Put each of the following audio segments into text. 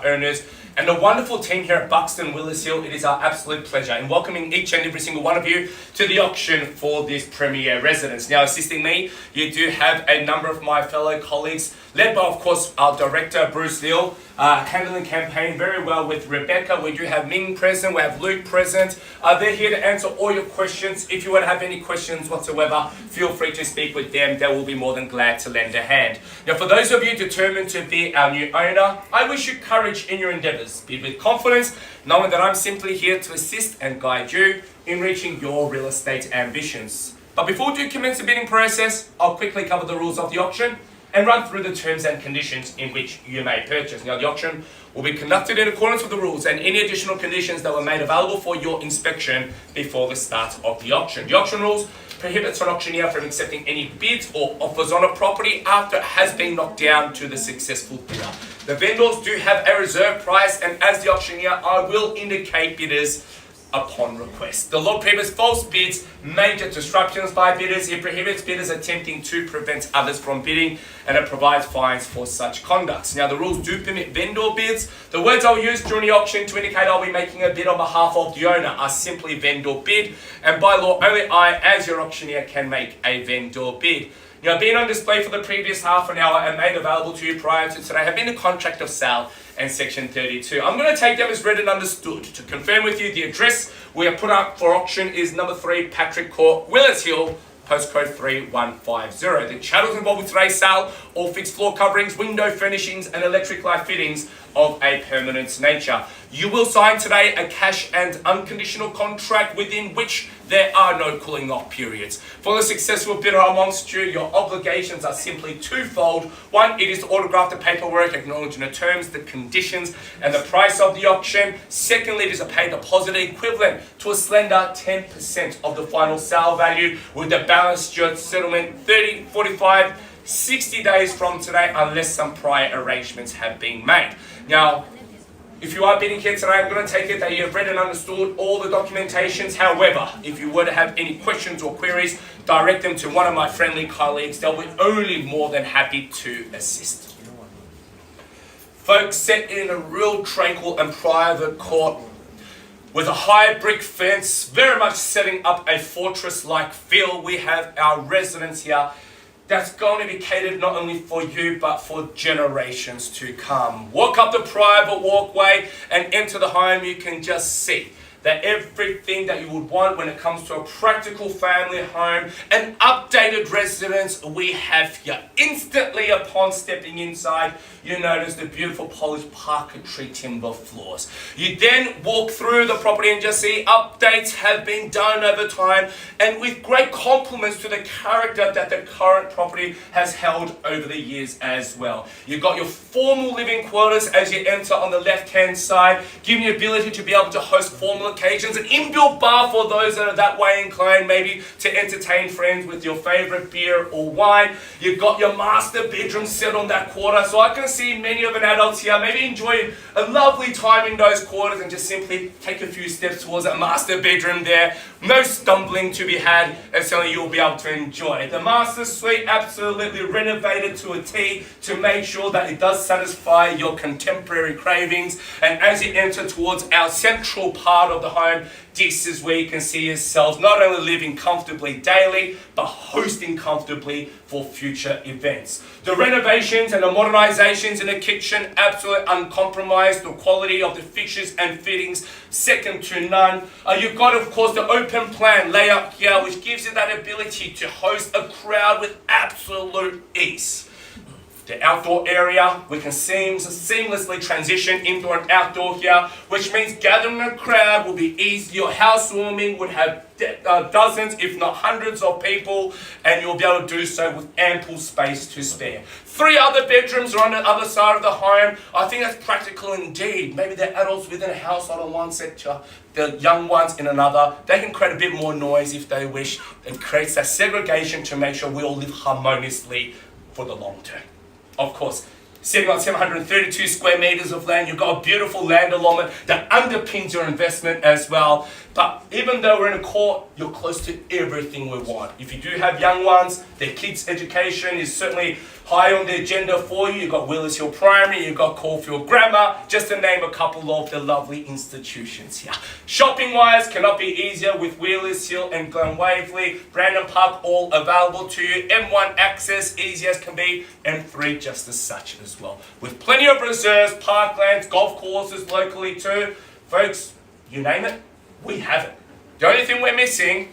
owners and the wonderful team here at Buxton Willis Hill. It is our absolute pleasure in welcoming each and every single one of you to the auction for this premier residence. Now, assisting me, you do have a number of my fellow colleagues, led by, of course, our director, Bruce Leal, handling campaign very well with Rebecca. We do have Ming present, we have Luke present. They're here to answer all your questions. If you would have any questions whatsoever, feel free to speak with them. They will be more than glad to lend a hand. Now, for those of you determined to be our new owner, I wish you courage in your endeavours. Bid with confidence, knowing that I'm simply here to assist and guide you in reaching your real estate ambitions. But before we do commence the bidding process, I'll quickly cover the rules of the auction and run through the terms and conditions in which you may purchase. Now, the auction will be conducted in accordance with the rules and any additional conditions that were made available for your inspection before the start of the auction. The auction rules prohibits an auctioneer from accepting any bids or offers on a property after it has been knocked down to the successful bidder. The vendors do have a reserve price, and as the auctioneer, I will indicate bidders upon request. The law prohibits false bids, major disruptions by bidders. It prohibits bidders attempting to prevent others from bidding, and it provides fines for such conducts. Now, the rules do permit vendor bids. The words I'll use during the auction to indicate I'll be making a bid on behalf of the owner are simply vendor bid, and by law, only I, as your auctioneer, can make a vendor bid. Now, being on display for the previous half an hour and made available to you prior to today have been the contract of sale and section 32. I'm going to take them as read and understood. To confirm with you, the address we have put up for auction is number 3 Patrick Court, Willis Hill, postcode 3150. The chattels involved with today's sale, all fixed floor coverings, window furnishings and electric light fittings of a permanent nature. You will sign today a cash and unconditional contract within which there are no cooling off periods. For the successful bidder amongst you, your obligations are simply twofold. One, it is to autograph the paperwork acknowledging the terms, the conditions and the price of the auction. Secondly, it is to pay deposit equivalent to a slender 10% of the final sale value, with the balance due settlement 30, 45, 60 days from today, unless some prior arrangements have been made. Now, if you are bidding here today, I'm going to take it that you have read and understood all the documentations. However, if you were to have any questions or queries, direct them to one of my friendly colleagues. They'll be only more than happy to assist. Folks, set in a real tranquil and private court with a high brick fence, very much setting up a fortress-like feel. We have our residence here that's going to be catered not only for you, but for generations to come. Walk up the private walkway and enter the home. You can just see that everything that you would want when it comes to a practical family home, an updated residence, we have here. Instantly upon stepping inside, you notice the beautiful polished parquetry timber floors. You then walk through the property and just see updates have been done over time, and with great compliments to the character that the current property has held over the years as well. You've got your formal living quarters as you enter on the left-hand side, giving you the ability to be able to host formal occasions, an inbuilt bar for those that are that way inclined, maybe to entertain friends with your favorite beer or wine. You've got your master bedroom set on that quarter, so I can see many of an adults here maybe enjoying a lovely time in those quarters and just simply take a few steps towards that master bedroom there. No stumbling to be had, and certainly you'll be able to enjoy. The master suite absolutely renovated to a T to make sure that it does satisfy your contemporary cravings. And as you enter towards our central part of the home, this is where you can see yourselves not only living comfortably daily, but hosting comfortably for future events. The renovations and the modernizations in the kitchen, absolutely uncompromised. The quality of the fixtures and fittings, second to none. You've got, of course, the open plan layout here, which gives you that ability to host a crowd with absolute ease. The outdoor area, we can seamlessly transition indoor and outdoor here, which means gathering a crowd will be easy. Your housewarming would have dozens, if not hundreds of people, and you'll be able to do so with ample space to spare. 3 other bedrooms are on the other side of the home. I think that's practical indeed. Maybe the adults within a household on one sector, the young ones in another. They can create a bit more noise if they wish. It creates that segregation to make sure we all live harmoniously for the long term. Of course, sitting on 732 square meters of land, you've got a beautiful land allotment that underpins your investment as well. But even though we're in a court, you're close to everything we want. If you do have young ones, their kids' education is certainly high on the agenda for you. You've got Willis Hill Primary, you've got Caulfield Grammar, just to name a couple of the lovely institutions here. Shopping wise, cannot be easier with Willis Hill and Glen Waverley, Brandon Park, all available to you. M1 access, easy as can be. M3 just as such as well. With plenty of reserves, parklands, golf courses locally too. Folks, you name it, we have it. The only thing we're missing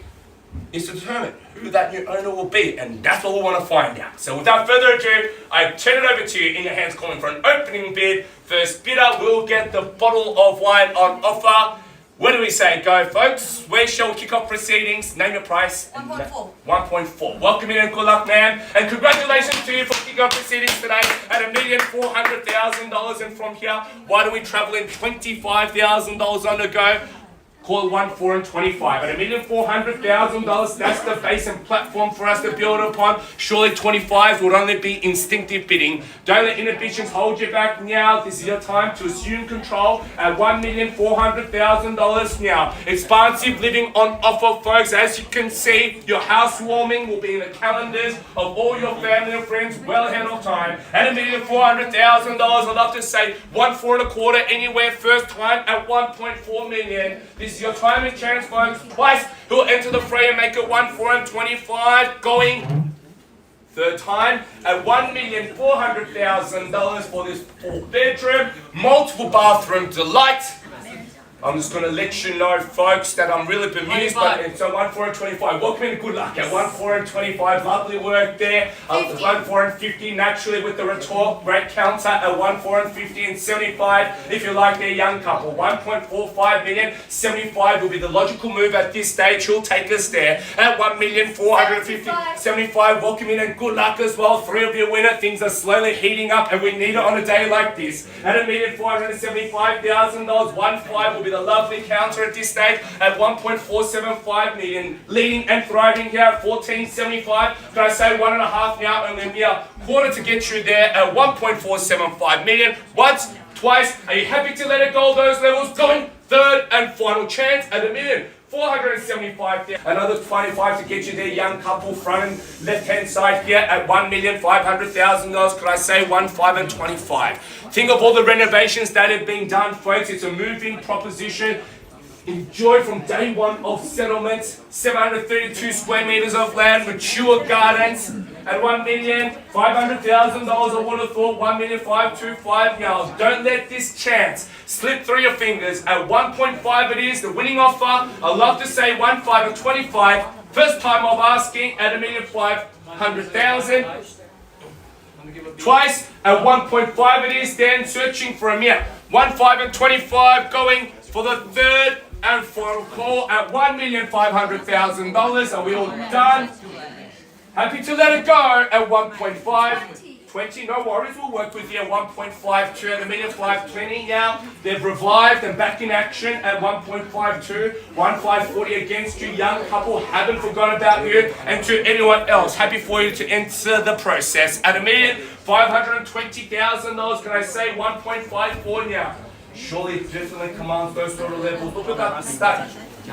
is to determine who that new owner will be, and that's what we want to find out. So without further ado, I turn it over to you in your hands, calling for an opening bid. First bidder will get the bottle of wine on offer. What do we say? Go, folks. Where shall we kick off proceedings? Name your price. 1.4. 1.4. Welcome in and good luck, ma'am. And congratulations to you for kicking off proceedings today at $1,400,000. And from here, why do we travel in $25,000 on the go? Call 1, 4, and 25. At $1,400,000, that's the base and platform for us to build upon. Surely 25s would only be instinctive bidding. Don't let inhibitions hold you back now. This is your time to assume control at $1,400,000 now. Expansive living on offer, folks. As you can see, your housewarming will be in the calendars of all your family and friends well ahead of time. At $1,400,000, I'd love to say 1, 4 and a quarter anywhere. First time at 1.4 million. This is your time and chance, folks. Twice who will enter the fray and make it 1, 4 and 25. Going third time at $1,400,000 for this 4-bedroom, multiple bathroom delight. I'm just going to let you know, folks, that I'm really bemused, but it's a 1, 4 and 25. Welcome in, good luck at 1, 4 and 25. Lovely work there. 1, 4 and 50, naturally with the retort. Great counter at 1, 4 and 50 and 75. If you like their young couple, 1.45 million. 75 will be the logical move at this stage. Who'll take us there at 1,450,000. 75. Welcome in and good luck as well. 3 of you winner. Things are slowly heating up, and we need it on a day like this. At $1,475,000, 1, 5 will be the lovely counter at this stage at 1.475 million. Leading and thriving here at 14.75. Can I say 1.5 now? Only a mere quarter to get you there at 1.475 million. Once, twice. Are you happy to let it go those levels? Going third and final chance at $1,475,000. Another 25 to get you there, young couple, front and left hand side here at $1,500,000. Could I say 1, 5 and 25? Think of all the renovations that have been done, folks. It's a moving proposition. Enjoy from day one of settlements. 732 square meters of land, mature gardens. At $1,500,000, I would have thought 1,525,000 now. Don't let this chance slip through your fingers. At 1.5 it is the winning offer. I love to say 1, 5 and 25. First time of asking at $1,500,000. Twice at 1.5 it is, then searching for a mere 1, 5 and 25, going for the third and final call at $1,500,000. Are we all done? Happy to let it go at 1.5. 20, no worries, we'll work with you at 1.52 at $1,520 now. They've revived and back in action at 1.52, 1,540 against you. Young couple, haven't forgotten about you. And to anyone else, happy for you to enter the process at $1,520,000. Can I say 1.54 now? Surely definitely commands those sort of levels. Look at the study,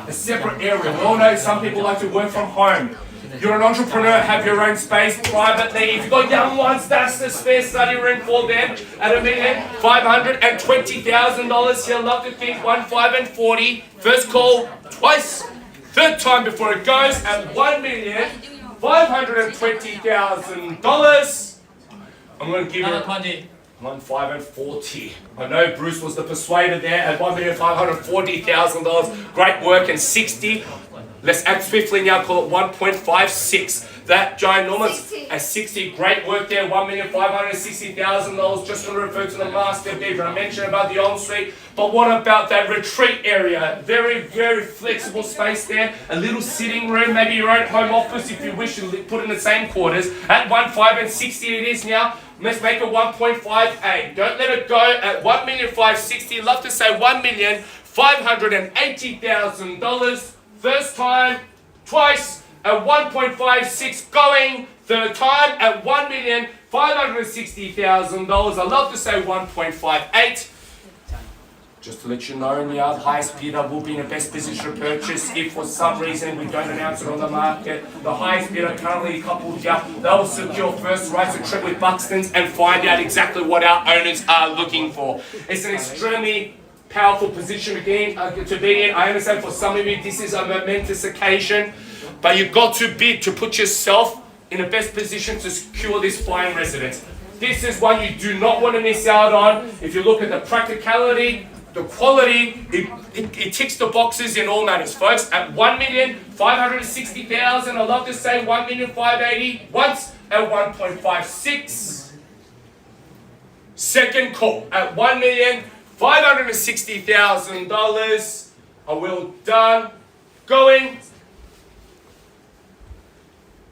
a separate area. We all know some people like to work from home. You're an entrepreneur, have your own space privately. If you've got young ones, that's the spare study room for them at $1,520,000. He'll love to think 1, 5 and 40. First call twice. Third time before it goes at $1,520,000. I'm going to give you 1, 5 and 40. I know Bruce was the persuader there at $1,540,000. Great work and 60. Let's act swiftly now, call it 1.56. That ginormous at 60, great work there, $1,560,000. Just going to refer to the master bidder. I mentioned about the ensuite, but what about that retreat area? Very, very flexible space there. A little sitting room, maybe your own home office if you wish to put in the same quarters. At 1, 5 and 60 it is now. Let's make it 1.58. Don't let it go at $1,560,000. Love to say $1,580,000. First time, twice at 1.56 going. Third time at $1,560,000. I love to say 1.58. Just to let you know, now the highest bidder will be in the best position to purchase. If for some reason we don't announce it on the market, the highest bidder currently coupled here, they will secure first right to trip with Buxton's and find out exactly what our owners are looking for. It's an extremely powerful position again to be in. I understand for some of you this is a momentous occasion, but you've got to bid to put yourself in the best position to secure this fine residence. This is one you do not want to miss out on. If you look at the practicality, the quality, it ticks the boxes in all matters, folks. At 1,560,000, I love to say 1,580,000 once at 1.56. Second call at $1,560,000. Are we all done? Going.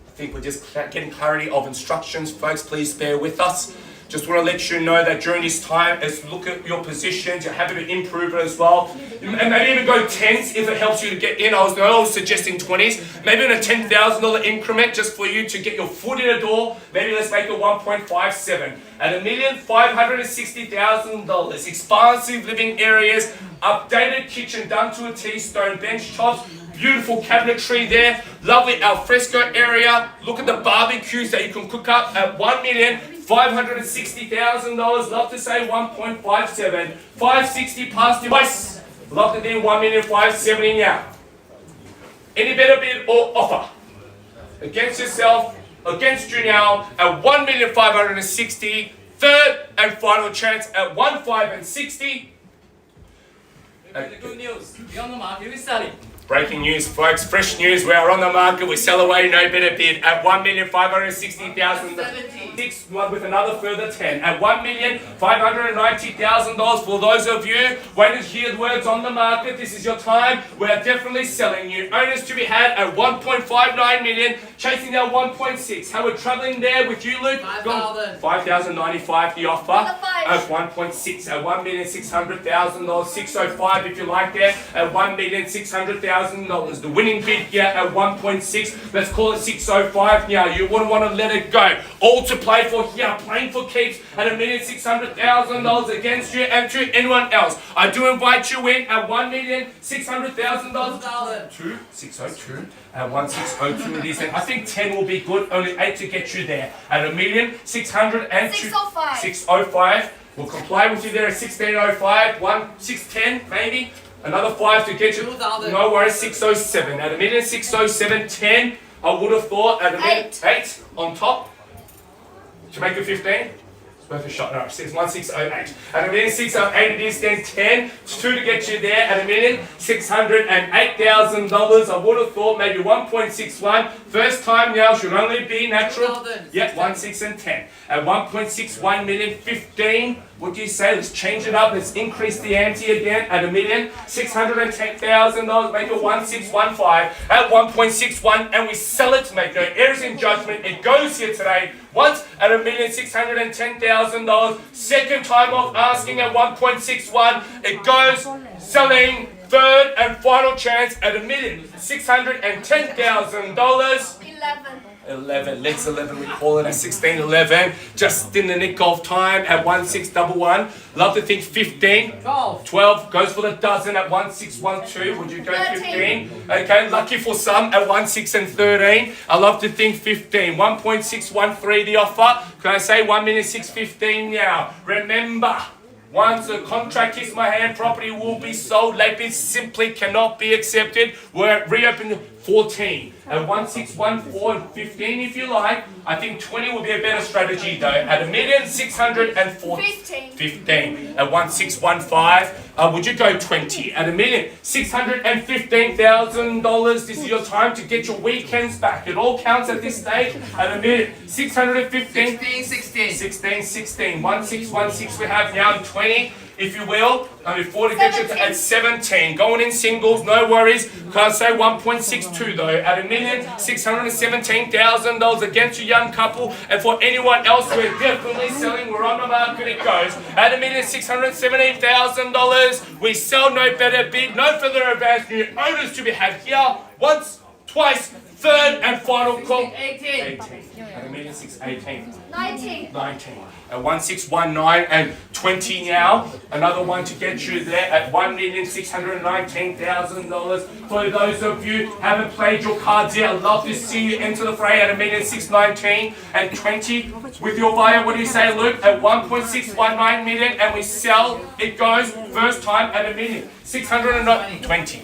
I think we're just getting clarity of instructions, folks. Please bear with us. Just want to let you know that during this time, as you look at your positions, you're happy to improve it as well. And maybe even go 10s if it helps you to get in. I was suggesting 20s. Maybe in a $10,000 increment just for you to get your foot in the door. Maybe let's make it 1.57. At $1,560,000. Expansive living areas, updated kitchen done to a T, stone bench tops, beautiful cabinetry there, lovely alfresco area. Look at the barbecues that you can cook up at $1,560,000. Love to say 1.57. 560 past your voice. Love to do 1,570,000 now. Any better bid or offer? Against yourself, against you now at 1,560,000. Third and final chance at 1,560,000. Good news. We're on the market with Sally. Breaking news, folks. Fresh news. We are on the market. We sell away no better bid at 1,560,000. Six one with another further 10 at $1,590,000. For those of you waiting to hear the words on the market, this is your time. We are definitely selling you. Owners to be had at 1.59 million, chasing down 1.6. How we're traveling there with you, Luke? 5,000. 5,095 the offer at 1.6 at $1,600,000. 605 if you like there at $1,600,000. The winning bid here at 1.6. Let's call it 605 now. You wouldn't want to let it go. All to play for here, playing for keeps at $1,600,000 against you and to anyone else. I do invite you in at $1,600,000. 602 at 1,602 it is. And I think 10 will be good. Only 8 to get you there at $1,600,000. 605. 605. We'll comply with you there at 1605. 610 maybe. Another 5 to get you. 2,000. No worries. 607 at $1,607. 10. I would have thought at $8 on top. To make it 15, it's worth a shot. No, 1608. At $1,608 it is then 10. It's 2 to get you there at $1,608,000. I would have thought maybe 1.61. First time now should only be natural. 2,000. Yep, 1, 6 and 10. At 1.61 million, 15. What do you say? Let's change it up. Let's increase the ante again at $1,610,000. Make it 1,615 at 1.61, and we sell it. Make no errors in judgment. It goes here today. Once at $1,610,000. Second time off asking at 1.61. It goes selling. Third and final chance at $1,610,000. 11. Let's 11. We call it at 1611. Just in the nick of time at 1611. Love to think 15. 12 goes for the dozen at 1612. Would you go 15? Okay, lucky for some at 16 and 13. I love to think 15. 1.613 the offer. Can I say 1,615 now? Remember, once the contract hits my hand, property will be sold. Late bids simply cannot be accepted. We're reopening 14 at 1,614 and 15 if you like. I think 20 would be a better strategy though. At $1,615 at 1,615. Would you go 20 at $1,615,000? This is your time to get your weekends back. It all counts at this stage. At $1,615. 16. 1,616 we have now 20. If you will, only 40 get you at 17. Going in singles, no worries. Can't say 1.62 though. At $1,617,000 against a young couple. And for anyone else, we're definitely selling. We're on the market, it goes. At $1,617,000, we sell no better bid, no further advance. New owners to be had here. Once, twice, third and final call. 18. 18. At a million six, 18. 19. 19. At 1619 and 20 now. Another one to get you there at $1,619,000. For those of you who haven't played your cards yet, I'd love to see you enter the fray at $1,619 and 20. With your buyer, what do you say, Luke? At 1.619 million, and we sell. It goes first time at $1,620.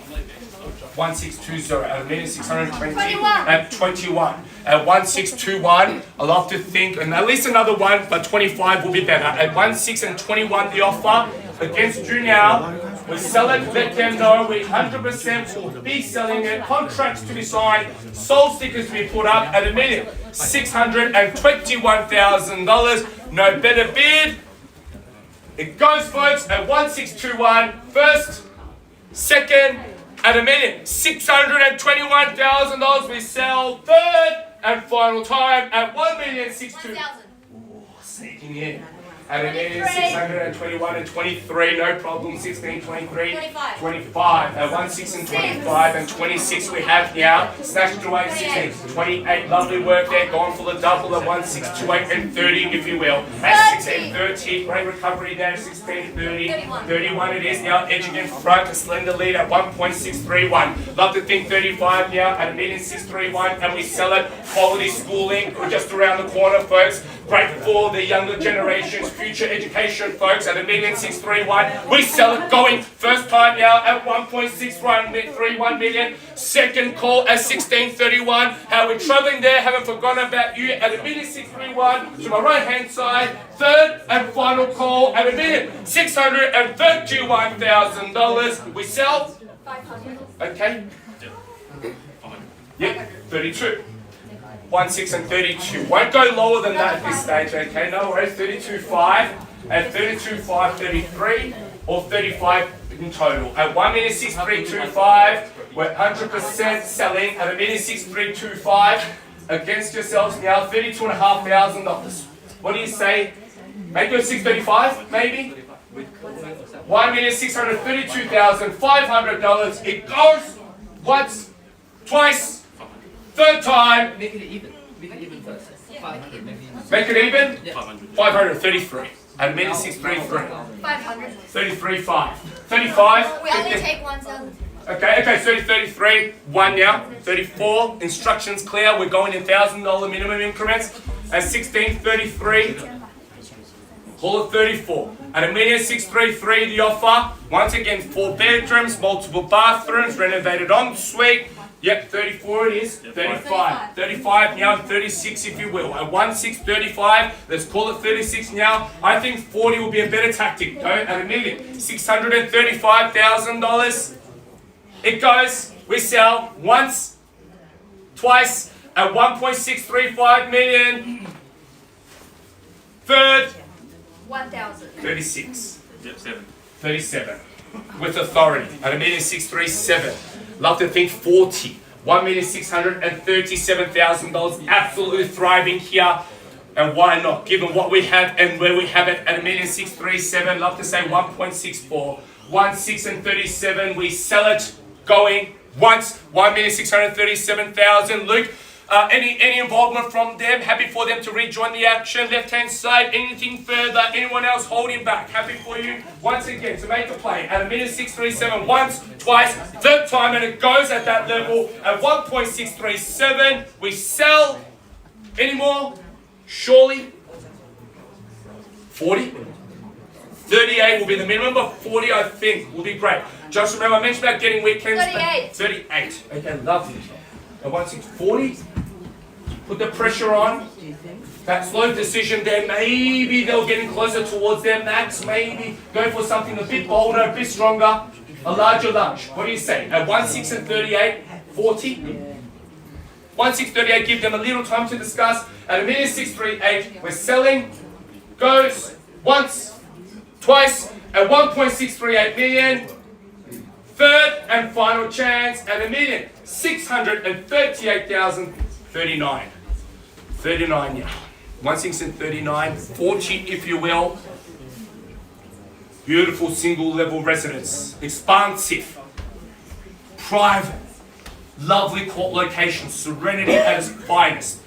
1620 at $1,620 at 21 at 1621. I love to think, and at least another one, but 25 will be better. At 16 and 21, the offer against you now. We sell it, let them know we 100% will be selling it. Contracts to be signed, sold stickers to be put up at $1,621,000. No better bid. It goes, folks, at 1621. First, second. At $1,621,000, we sell. Third and final time at $1,621,000. 1,000. Sneaking in. At $1,621 and 23, no problem. 16, 23, 25. 25. At 16 and 25 and 26 we have now. Snatched away 16, 28. Lovely work there. Gone for the double at 1628 and 30, if you will. At 16, 30. Great recovery there. 16, 30. 31 it is now. Edging in front. A slender lead at 1.631. Love to think 35 now at $1,631 and we sell it. Quality schooling. We're just around the corner, folks. Great for the younger generations. Future education, folks, at $1,631. We sell it going first time now at 1.631 million. Second call at 1631. How we're traveling there, haven't forgotten about you at $1,631 to my right hand side. Third and final call at $1,631,000. We sell. 500. Okay. Yep, 32. 16 and 32. Won't go lower than that at this stage, okay? No worries. 32.5 at 32.5, 33 or 35 in total. At 1,632.5, we're 100% selling at $1,632.5 against yourselves now. $32,500. What do you say? Maybe a 635, maybe? $1,632,500. It goes once, twice. Third time. Make it even. Make it even first. 500. Make it even? Yeah. 533. At $1,633. 500. 33.5. 35. We only take 1,000. Okay, so 33. One now. 34. Instructions clear. We're going in $1,000 minimum increments. At 1633. Call it 34. At $1,633 the offer. Once again, 4 bedrooms, multiple bathrooms, renovated ensuite. Yep, 34 it is. 35. 35 now, 36 if you will. At 1635, let's call it 36 now. I think 40 will be a better tactic. Go at $1,635,000. It goes. We sell once, twice at 1.635 million. Third, 1,000. 36. Yep, 7. 37. With authority at $1,637. Love to think 40. $1,637,000. Absolutely thriving here. And why not? Given what we have and where we have it at $1,637. Love to say 1.64. 16 and 37. We sell it going once. $1,637,000. Luke, any involvement from them? Happy for them to rejoin the action. Left hand side. Anything further? Anyone else holding back? Happy for you once again to make a play at $1,637 once, twice, third time, and it goes at that level at 1.637. We sell. Any more? Surely. 40. 38 will be the minimum, but 40 I think will be great. Just remember, I mentioned about getting weekends. 38. 38. Okay, lovely. And once it's 40, put the pressure on. That slow decision there, maybe they're getting closer towards their max. Maybe go for something a bit bolder, a bit stronger, a larger lunch. What do you say? At 16 and 38, 40. 1638, give them a little time to discuss. At $1,638, we're selling. Goes once, twice, at 1.638 million. Third and final chance at $1,638,039. 39 now. 1639, 40 if you will. Beautiful single level residence. Expansive. Private. Lovely court location, serenity at its finest.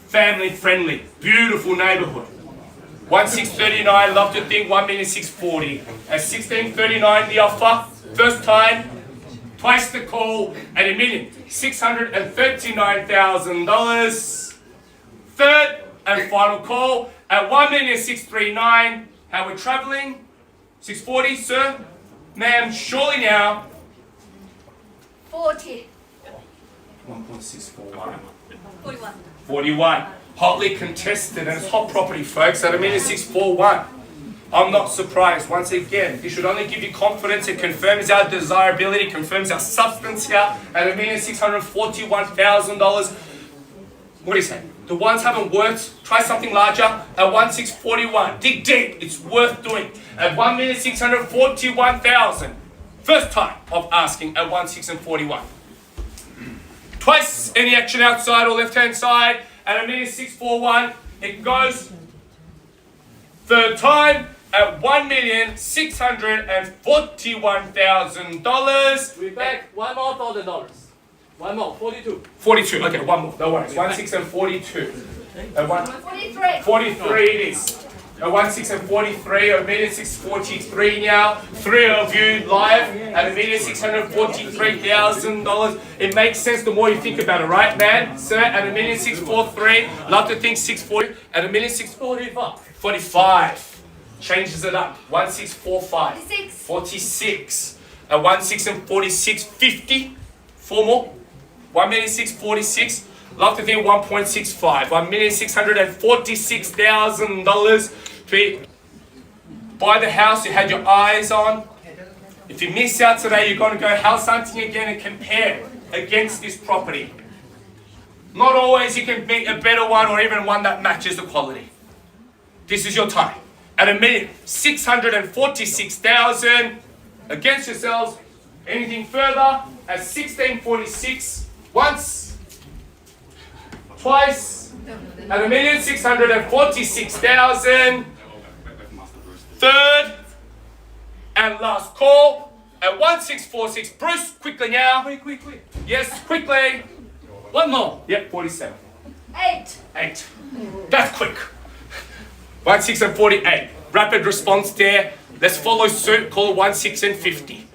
Family friendly, beautiful neighbourhood. 1639, love to think 1,640,000. At 1639 the offer, first time, twice the call at $1,639,000. Third and final call at 1,639,000. How we're travelling? 640, sir? Ma'am, surely now. 40. 1.641. 41. 41. Hotly contested, and it's hot property, folks, at $1,641,000. I'm not surprised. Once again, this should only give you confidence. It confirms our desirability, confirms our substance here at $1,641,000. What do you say? The ones haven't worked. Try something larger at 1,641. Dig deep. It's worth doing at 1,641,000. First time of asking at 1,641. Twice any action outside or left-hand side at $1,641,000. It goes third time at $1,641,000. We back one more $1,000. One more, 42. 42. Okay, one more. No worries. 1,642. At 43. 43 it is. At 1,643, $1,643 now. Three of you live at $1,643,000. It makes sense the more you think about it, right, man? Sir, at $1,643, love to think 640. At $1,645. Changes it up. 1,645. 46. 46. At 1,646, 50. Four more. 1,646. Love to think 1.65. $1,646,000 to buy the house you had your eyes on. If you miss out today, you're going to go house hunting again and compare against this property. Not always you can beat a better one or even one that matches the quality. This is your time. At $1,646,000 against yourselves. Anything further at 1646 once, twice at $1,646,000. Third and last call at 1646. Bruce, quickly now. Quick. Yes, quickly. One more. Yep, 47. 8. 8. That's quick. 1,648. Rapid response there. Let's follow suit. Call 1,650.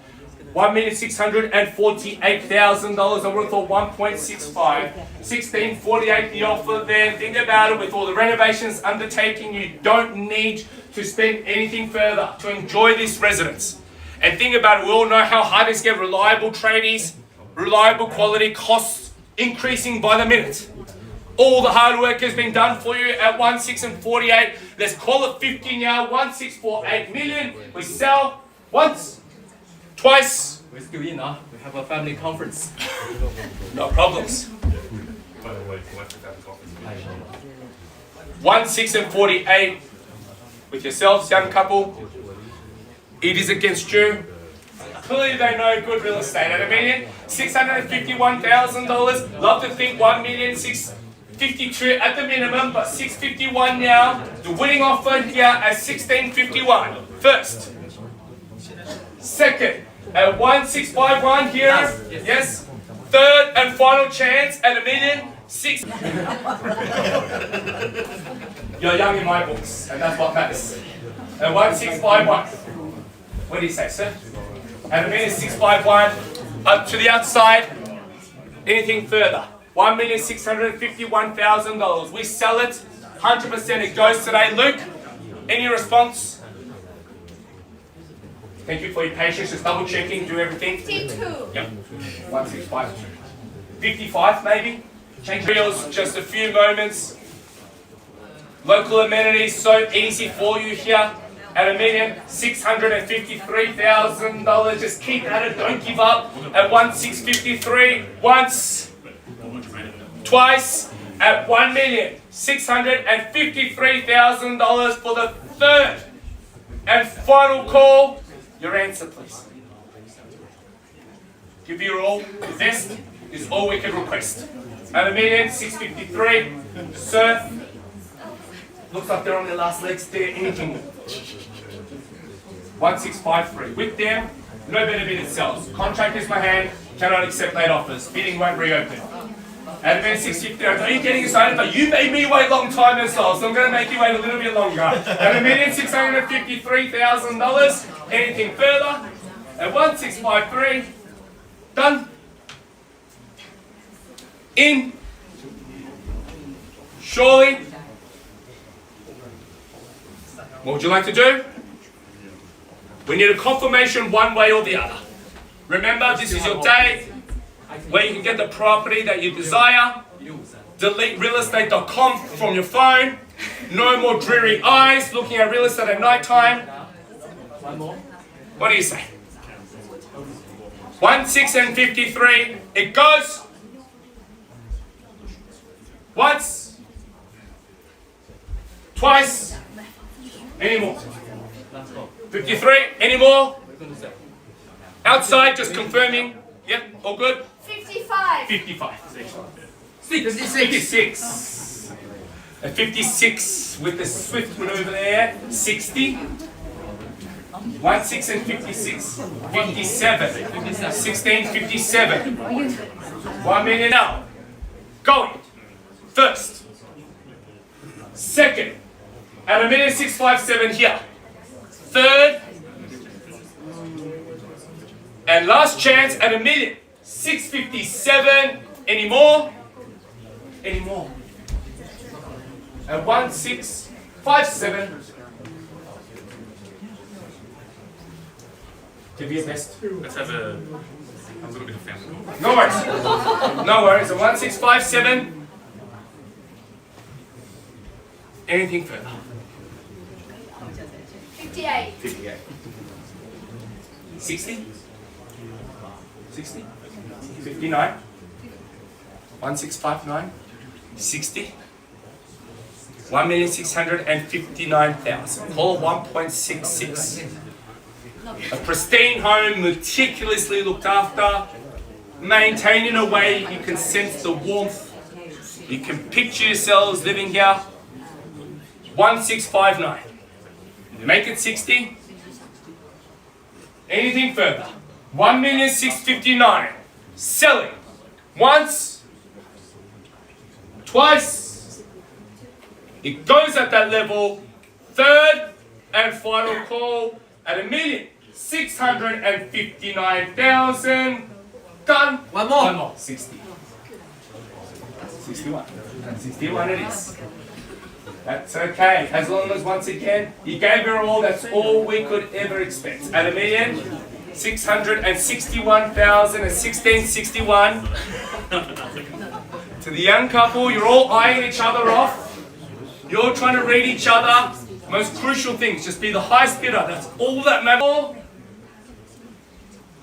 $1,648,000. I would have thought 1.65. 1648 the offer there. Think about it. With all the renovations undertaking, you don't need to spend anything further to enjoy this residence. And think about it. We all know how hard it is to get reliable tradies, reliable quality, costs increasing by the minute. All the hard work has been done for you at 1,648. Let's call it 50 now. 1,648 million. We sell once, twice. We're still in, huh? We have a family conference. No problems. 1,648 with yourselves, young couple. It is against you. Clearly they know good real estate at $1,651,000. Love to think 1,652 at the minimum, but 651 now. The winning offer here at 1651. First. Second at 1,651 here. Yes. Third and final chance at $1,600,000. You're young in my books, and that's what matters. At 1,651. What do you say, sir? At $1,651. Up to the outside. Anything further? $1,651,000. We sell it. 100% it goes today. Luke, any response? Thank you for your patience. Just double checking, do everything. 52. Yep. 1,652. 55 maybe? Change wheels, just a few moments. Local amenities, so easy for you here. At $1,653,000. Just keep at it, don't give up. At 1,653, once, twice, at $1,653,000 for the third and final call. Your answer, please. Give your all. The best is all we can request. At $1,653,000, sir. Looks like they're on their last legs there. Anything. 1,653. With them, no better bid it sells. Contract is my hand. Cannot accept late offers. Bidding won't reopen. At event 650, are you getting excited? But you made me wait a long time as well, so I'm going to make you wait a little bit longer. At $1,653,000. Anything further? At 1653. Done. In. Surely. What would you like to do? We need a confirmation one way or the other. Remember, this is your day where you can get the property that you desire. Delete realestate.com from your phone. No more dreary eyes looking at real estate at night time. One more. What do you say? 1653. It goes. Once. Twice. Any more? Let's go. 53. Any more? We're going to say. Outside, just confirming. Yep, all good. 55. 55. 56. A 56 with the swift maneuver there. 60. 16 and 56. 57. 16, 57. 1 minute now. Going. First. Second. At a minute 657 here. Third. And last chance at a minute 657. Any more? Any more? At 1657. Give your best. Let's have a little bit of family. No worries. No worries. At 1657. Anything further? 58. 58. 60? 60? 59? 1659? 60? 1,659,000. Call 1.66. A pristine home, meticulously looked after, maintained in a way you can sense the warmth. You can picture yourselves living here. 1659. Make it 60. Anything further? 1,659,000. Selling. Once. Twice. It goes at that level. Third and final call at 1,659,000. Done. One more. One more. 60. 61. 61 it is. That's okay. As long as once again you gave her all, that's all we could ever expect. At 1,661,000 and 1661. To the young couple, you're all eyeing each other off. You're trying to read each other. Most crucial things, just be the highest bidder. That's all that matters.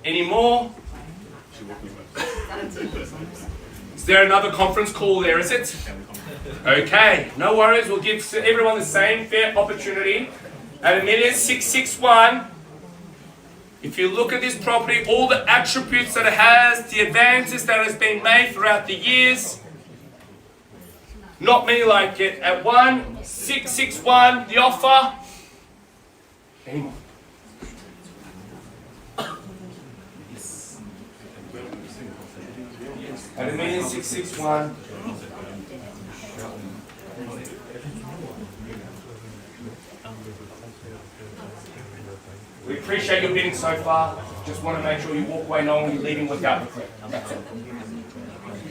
Any more? Is there another conference call there, is it? Okay, no worries. We'll give everyone the same fair opportunity. At 1,661,000, if you look at this property, all the attributes that it has, the advances that has been made throughout the years, not many like it. At 1,661,000, the offer. Any more? At 1,661,000. We appreciate your bidding so far. Just want to make sure you walk away knowing you're leaving without regret. That's all.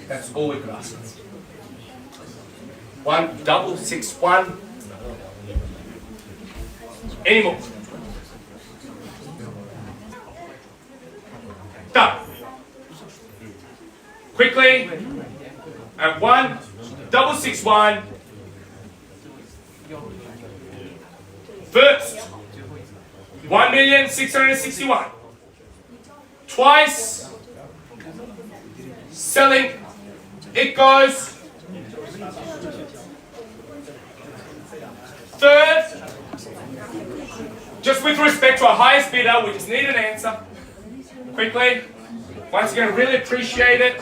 That's all we could ask. 1,661,000. Any more? Done. Quickly. At 1,661,000. First. 1,661,000. Twice. Selling. It goes. Third. Just with respect to our highest bidder, we just need an answer. Quickly. Once again, really appreciate it.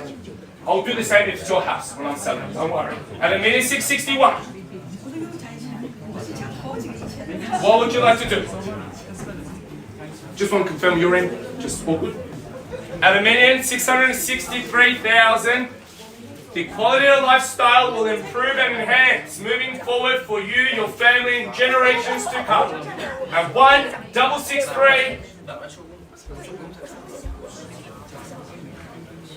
I'll do the same if it's your house when I'm selling it. Don't worry. At 1,661,000. What would you like to do? Just want to confirm your end. Just all good. at $1,663,000. The quality of lifestyle will improve and enhance moving forward for you, your family, and generations to come. At 1,663.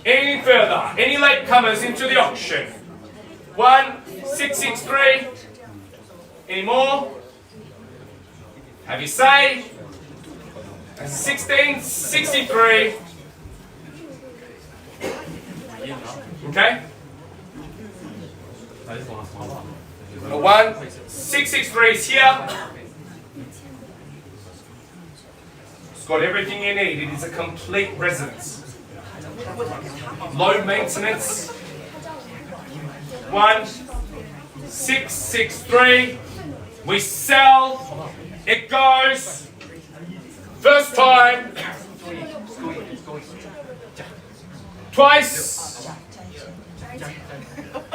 Anything further? Any latecomers into the auction? 1,663. Any more? Have you say? 1,663. Okay? 1,663 is here. It's got everything you need. It is a complete residence. Low maintenance. 1,663. We sell. It goes. First time. Twice.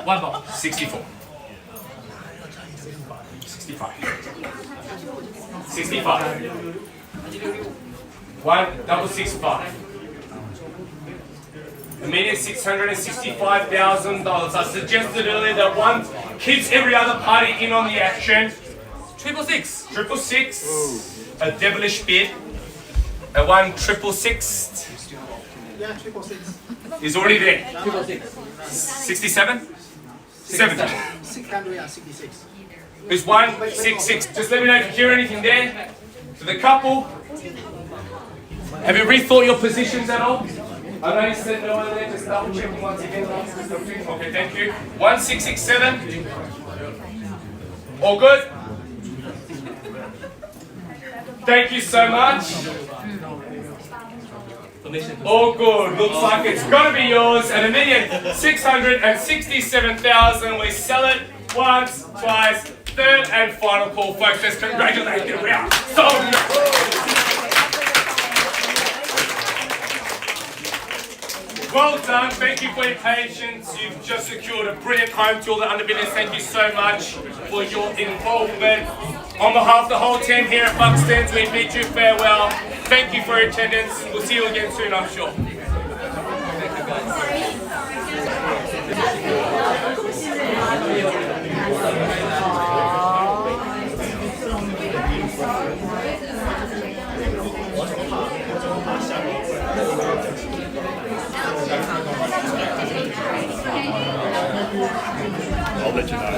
One more. 64. 65. 65. 1,665. $1,665,000. I suggested earlier that one keeps every other party in on the action. 666. A devilish bid. A 1,666. Yeah, 666. Is already there. 666. 67? 70. 666. There's 166. Just let me know if you hear anything there. To the couple. Have you rethought your positions at all? I know you said no over there, just double checking once again. Okay, thank you. 1,667. All good? Thank you so much. All good. Looks like it's gonna be yours at $1,667,000. We sell it once, twice, third and final call, folks. Let's congratulate you. We are sold. Well done. Thank you for your patience. You've just secured a brilliant home to all the underbidders. Thank you so much for your involvement. On behalf of the whole team here at Buxton's, we bid you farewell. Thank you for your attendance. We'll see you again soon, I'm sure. I'll let you know.